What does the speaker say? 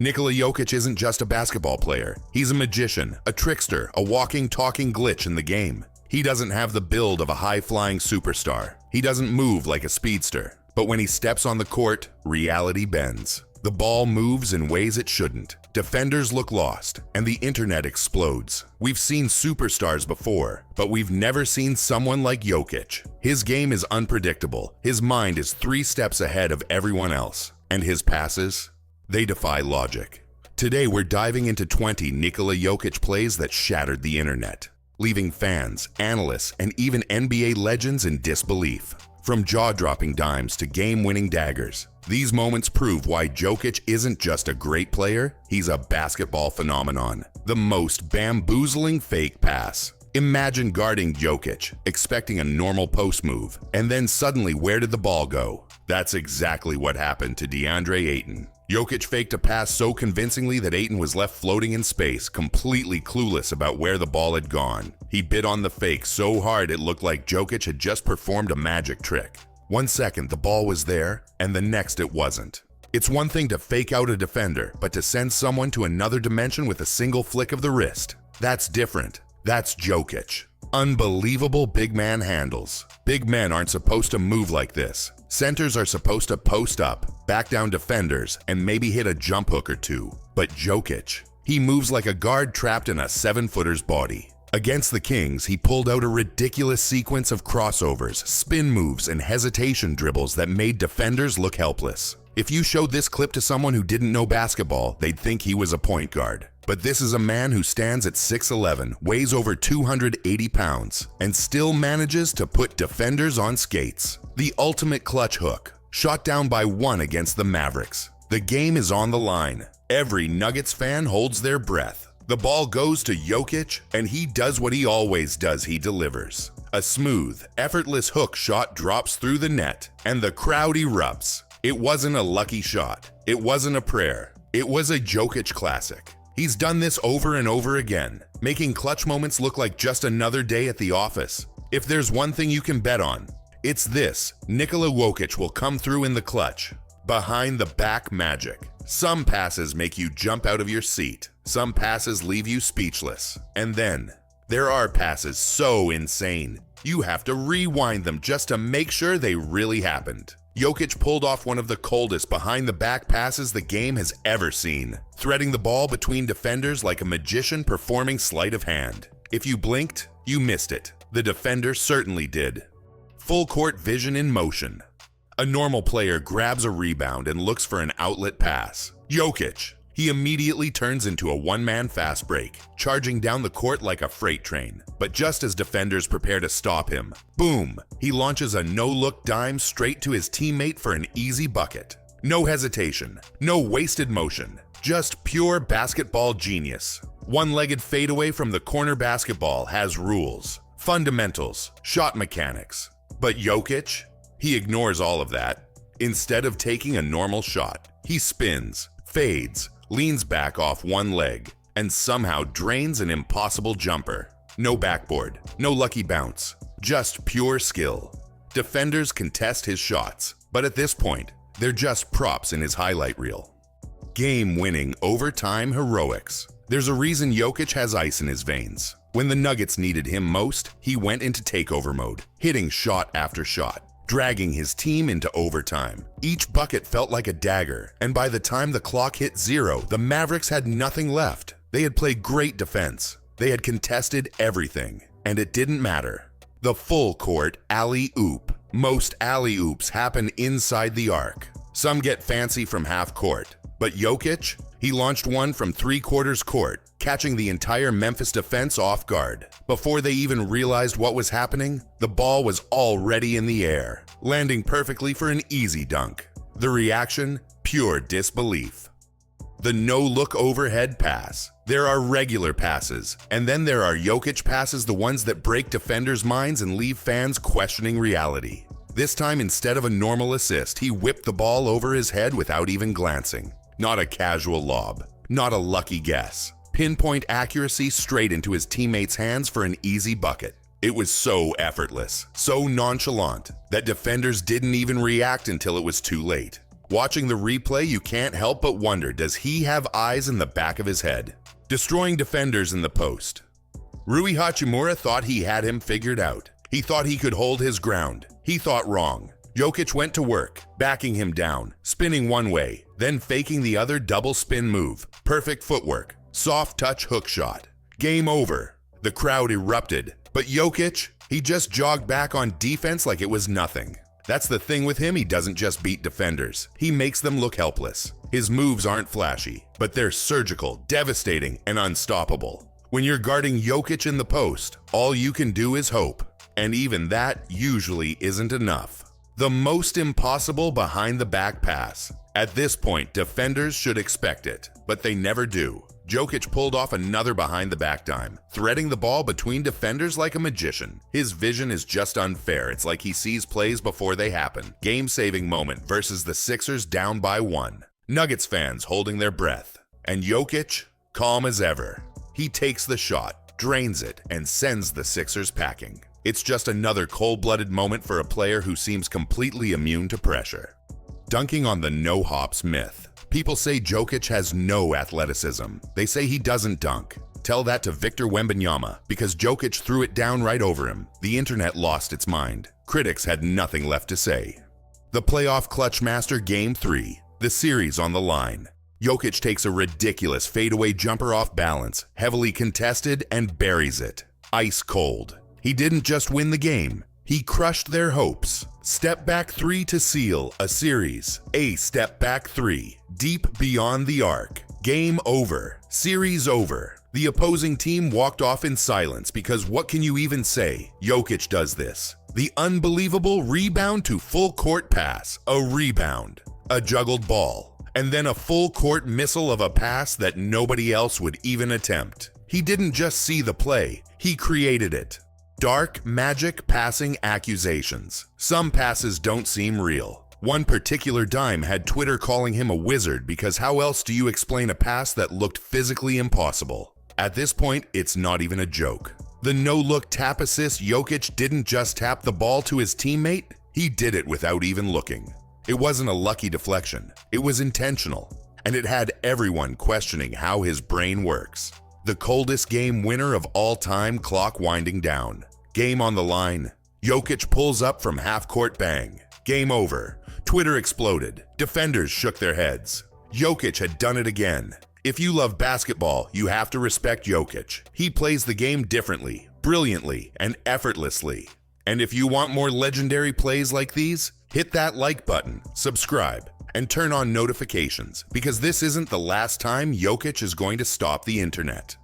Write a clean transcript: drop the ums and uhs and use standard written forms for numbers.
Nikola Jokic isn't just a basketball player. He's a magician, a trickster, a walking, talking glitch in the game. He doesn't have the build of a high-flying superstar. He doesn't move like a speedster. But when he steps on the court, reality bends. The ball moves in ways it shouldn't. Defenders look lost, and the internet explodes. We've seen superstars before, but we've never seen someone like Jokic. His game is unpredictable. His mind is 3 steps ahead of everyone else. And his passes? They defy logic. Today we're diving into 20 Nikola Jokic plays that shattered the internet, leaving fans, analysts, and even NBA legends in disbelief. From jaw-dropping dimes to game-winning daggers, these moments prove why Jokic isn't just a great player, he's a basketball phenomenon. The most bamboozling fake pass. Imagine guarding Jokic, expecting a normal post move, and then suddenly where did the ball go? That's exactly what happened to DeAndre Ayton. Jokic faked a pass so convincingly that Ayton was left floating in space, completely clueless about where the ball had gone. He bit on the fake so hard it looked like Jokic had just performed a magic trick. 1 second the ball was there, and the next it wasn't. It's one thing to fake out a defender, but to send someone to another dimension with a single flick of the wrist, that's different. That's Jokic. Unbelievable big man handles. Big men aren't supposed to move like this. Centers are supposed to post up, back down defenders, and maybe hit a jump hook or two. But Jokic, he moves like a guard trapped in a 7-footer's body. Against the Kings, he pulled out a ridiculous sequence of crossovers, spin moves, and hesitation dribbles that made defenders look helpless. If you showed this clip to someone who didn't know basketball, they'd think he was a point guard. But this is a man who stands at 6'11", weighs over 280 pounds, and still manages to put defenders on skates. The ultimate clutch hook, shot down by 1 against the Mavericks. The game is on the line. Every Nuggets fan holds their breath. The ball goes to Jokic, and he does what he always does, he delivers. A smooth, effortless hook shot drops through the net, and the crowd erupts. It wasn't a lucky shot. It wasn't a prayer. It was a Jokic classic. He's done this over and over again, making clutch moments look like just another day at the office. If there's one thing you can bet on, it's this: Nikola Jokic will come through in the clutch. Behind the back magic. Some passes make you jump out of your seat. Some passes leave you speechless. And then, there are passes so insane, you have to rewind them just to make sure they really happened. Jokic pulled off one of the coldest behind-the-back passes the game has ever seen, threading the ball between defenders like a magician performing sleight of hand. If you blinked, you missed it. The defender certainly did. Full court vision in motion. A normal player grabs a rebound and looks for an outlet pass. Jokic, he immediately turns into a one-man fast break, charging down the court like a freight train. But just as defenders prepare to stop him, boom, he launches a no-look dime straight to his teammate for an easy bucket. No hesitation, no wasted motion, just pure basketball genius. One-legged fadeaway from the corner basketball has rules, fundamentals, shot mechanics. But Jokic, he ignores all of that. Instead of taking a normal shot, he spins, fades, leans back off one leg, and somehow drains an impossible jumper. No backboard, no lucky bounce, just pure skill. Defenders contest his shots, but at this point, they're just props in his highlight reel. Game-winning overtime heroics. There's a reason Jokic has ice in his veins. When the Nuggets needed him most, he went into takeover mode, hitting shot after shot, dragging his team into overtime. Each bucket felt like a dagger, and by the time the clock hit 0, the Mavericks had nothing left. They had played great defense. They had contested everything, and it didn't matter. The full court alley-oop. Most alley-oops happen inside the arc. Some get fancy from half court, but Jokic, he launched one from 3/4 court, catching the entire Memphis defense off guard. Before they even realized what was happening, the ball was already in the air, landing perfectly for an easy dunk. The reaction? Pure disbelief. The no-look overhead pass. There are regular passes, and then there are Jokic passes, the ones that break defenders' minds and leave fans questioning reality. This time, instead of a normal assist, he whipped the ball over his head without even glancing. Not a casual lob, not a lucky guess. Pinpoint accuracy straight into his teammate's hands for an easy bucket. It was so effortless, so nonchalant, that defenders didn't even react until it was too late. Watching the replay, you can't help but wonder, does he have eyes in the back of his head? Destroying defenders in the post. Rui Hachimura thought he had him figured out. He thought he could hold his ground. He thought wrong. Jokic went to work, backing him down, spinning one way, then faking the other double spin move. Perfect footwork. Soft touch hook shot. Game over. The crowd erupted. But Jokic, he just jogged back on defense like it was nothing. That's the thing with him, he doesn't just beat defenders. He makes them look helpless. His moves aren't flashy, but they're surgical, devastating, and unstoppable. When you're guarding Jokic in the post, all you can do is hope. And even that usually isn't enough. The most impossible behind the back pass. At this point, defenders should expect it, but they never do. Jokic pulled off another behind the back dime, threading the ball between defenders like a magician. His vision is just unfair. It's like he sees plays before they happen. Game-saving moment versus the Sixers down by 1. Nuggets fans holding their breath. And Jokic, calm as ever. He takes the shot, drains it, and sends the Sixers packing. It's just another cold-blooded moment for a player who seems completely immune to pressure. Dunking on the no-hops myth. People say Jokic has no athleticism. They say he doesn't dunk. Tell that to Victor Wembanyama, because Jokic threw it down right over him. The internet lost its mind. Critics had nothing left to say. The playoff clutch master Game 3. The series on the line. Jokic takes a ridiculous fadeaway jumper off balance, heavily contested, and buries it. Ice cold. He didn't just win the game, he crushed their hopes. Step back 3 to seal a series. A step back 3, deep beyond the arc. Game over. Series over. The opposing team walked off in silence because what can you even say? Jokic does this. The unbelievable rebound to full court pass. A rebound. A juggled ball. And then a full court missile of a pass that nobody else would even attempt. He didn't just see the play, he created it. Dark magic passing accusations. Some passes don't seem real. One particular dime had Twitter calling him a wizard because how else do you explain a pass that looked physically impossible? At this point, it's not even a joke. The no-look tap assist, Jokic didn't just tap the ball to his teammate, he did it without even looking. It wasn't a lucky deflection, it was intentional, and it had everyone questioning how his brain works. The coldest game winner of all time, clock winding down. Game on the line. Jokic pulls up from half-court bang. Game over. Twitter exploded. Defenders shook their heads. Jokic had done it again. If you love basketball, you have to respect Jokic. He plays the game differently, brilliantly, and effortlessly. And if you want more legendary plays like these, hit that like button, subscribe, and turn on notifications, because this isn't the last time Jokic is going to stop the internet.